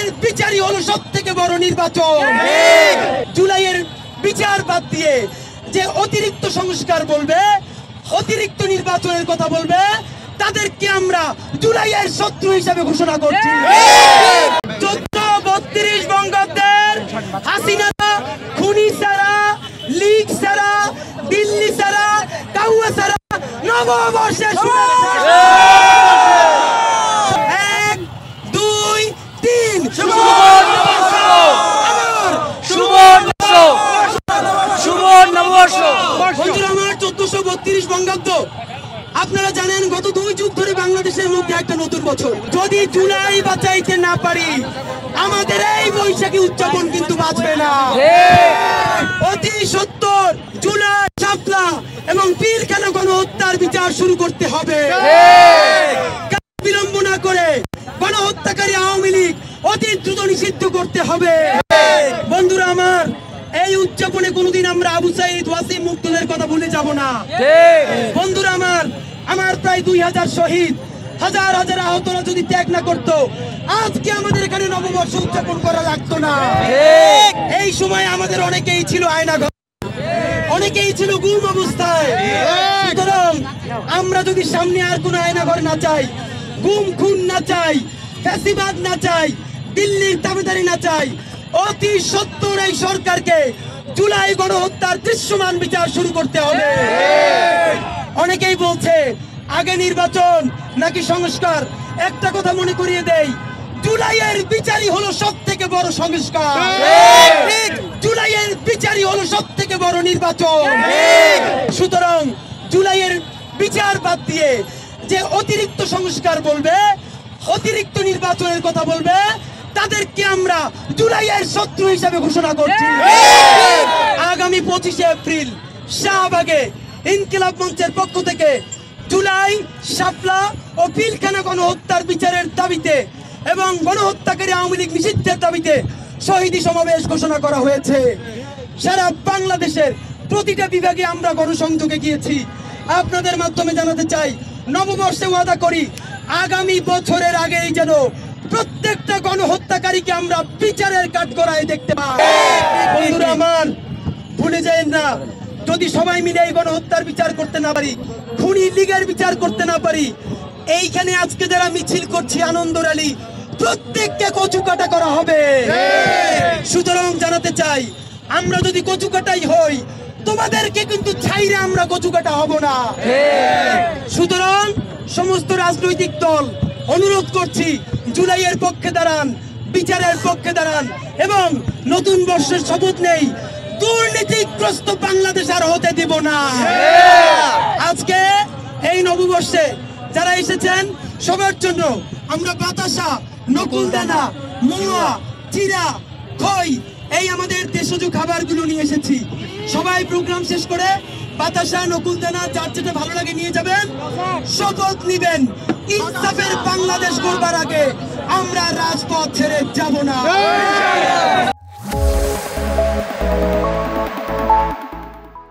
জুলাইয়ের বিচারই হলো সবথেকে বড় নির্বাচন। জুলাইয়ের বিচার বাদ দিয়ে যে অতিরিক্ত সংস্কার বলবে, অতিরিক্ত নির্বাচনের কথা বলবে, তাদেরকে আমরা জুলাইয়ের শত্রু হিসেবে ঘোষণা করছি। 1432 বঙ্গাব্দের হাসিনা খুনি ছাড়া, লীগ ছাড়া, দিল্লি ছাড়া, কাউয়া ছাড়া নববর্ষের 1, 2, 3 বন্ধুরা আমার 1432 বঙ্গাব্দ। আপনারা জানেন গত 2 যুগ ধরে বাংলাদেশের মধ্যে একটা নতুন বছর। যদি জুলাই বাঁচাইতে না পারি, আমাদের এই বৈশাখী উদযাপন কিন্তু বাঁচবে না। অতি সত্বর জুলাই, শাপলা এবং পিলখানা গণহত্যার বিচার শুরু করতে হবে। বিলম্ব না করে গণহত্যাকারী আওয়ামী লীগ অতি দ্রুত নিষিদ্ধ করতে হবে। বন্ধুরা আমার, এই উদযাপনে কোনোদিন আমরা আবু সাইদ, ওয়াসিম, মুক্তদের কথা ভুলে যাব না। বন্ধুরা আমার প্রায় 2000 শহীদ, হাজার হাজার আহতরা যদি ত্যাগ না করত, আজকে আমাদের এখানে নববর্ষ উদযাপন করা লাগতো না। এই সময় আমাদের অনেকেই ছিল আয়নাঘর, অনেকেই ছিল গুম অবস্থায়। সুতরাং আমরা যদি সামনে আর কোনো আয়নাঘর না চাই, গুম খুন না চাই, ফ্যাসিবাদ না চাই, দিল্লির দাবিদারি না চাই, অতি সত্বর এই সরকারকে জুলাই গণহত্যার দৃশ্যমান বিচার শুরু করতে হবে। অনেকেই বলছে আগে নির্বাচন নাকি সংস্কার। একটা কথা মনে করিয়ে দেই, জুলাইয়ের বিচারই হলো সবথেকে বড় সংস্কার। জুলাইয়ের বিচারই হলো সবথেকে বড় নির্বাচন। সুতরাং জুলাইয়ের বিচার বাদ দিয়ে যে অতিরিক্ত সংস্কার বলবে, অতিরিক্ত নির্বাচনের কথা বলবে, তাদেরকে আমরা জুলাইয়ের শত্রু হিসেবে ঘোষণা করছি। আগামী 25 এপ্রিল শাহবাগে ইনকিলাব মঞ্চের পক্ষ থেকে জুলাই, শাপলা ও পিলখানা গণহত্যার বিচারের দাবিতে এবং গণহত্যাকারী আওয়ামী লীগ নিষিদ্ধের দাবিতে শহীদী সমাবেশ ঘোষণা করা হয়েছে। সারা বাংলাদেশের প্রতিটা বিভাগে আমরা গণসংযোগে গিয়েছি। আপনাদের মাধ্যমে জানাতে চাই, নববর্ষে ওয়াদা করি আগামী বছরের আগেই যেন প্রত্যেকটা গণহত্যাকারীকে আমরা বিচারের কাঠগড়ায় দেখতে পাই। বন্ধুরা আমার, ভুলে যাবেন না, যদি সবাই মিলে এই গণহত্যার বিচার করতে না পারি, খুনি লীগের বিচার করতে না পারি, এইখানে আজকে যারা মিছিল করছি আনন্দ র্যালি, প্রত্যেককে কচুকাটা করা হবে। সুতরাং জানাতে চাই, আমরা যদি কচুকাটাই হই, তোমাদেরকে কিন্তু ছাইরে আমরা কচুকাটা হব না। সুতরাং সমস্ত রাজনৈতিক দল অনুরোধ করছি, জুলাইয়ের পক্ষে দাঁড়ান, বিচারের পক্ষে দাঁড়ান এবং নতুন বর্ষের শপথ নেই, দুর্নীতিগ্রস্ত বাংলাদেশ আর হতে দিব না। আজকে এই নববর্ষে যারা এসেছেন সবার জন্য আমরা বাতাসা, নকুলদানা, মোয়া, চিরা, খই, এই আমাদের দেশজ খাবারগুলো নিয়ে এসেছি। সবাই প্রোগ্রাম শেষ করে বাতাসা, নকুলদানা যার যেটা ভালো লাগে নিয়ে যাবেন, শপথ নিবেন ইনসাফের বাংলাদেশ গড়বার আগে আমরা রাজপথ ছেড়ে যাব না।